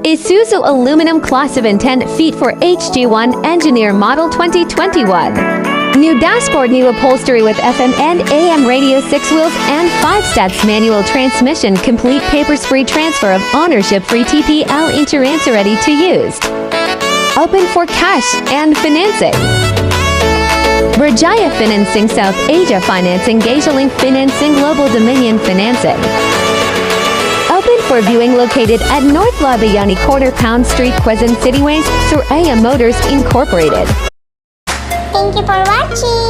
Isuzu Aluminum Class of Intent Feet for HG1 Engineer Model 2021. New dashboard, new upholstery with FM and AM radio, 6 wheels and 5 steps, manual transmission, complete papers-free transfer of ownership, free TPL insurance, ready to use. Open for cash and financing. Berjaya Financing, South Asia Financing, Gajalink Financing, Global Dominion Financing. Open for viewing, located at North Labayani Corner, Pound Street, Quezon City Ways, Suraya Motors Incorporated. Thank you for watching.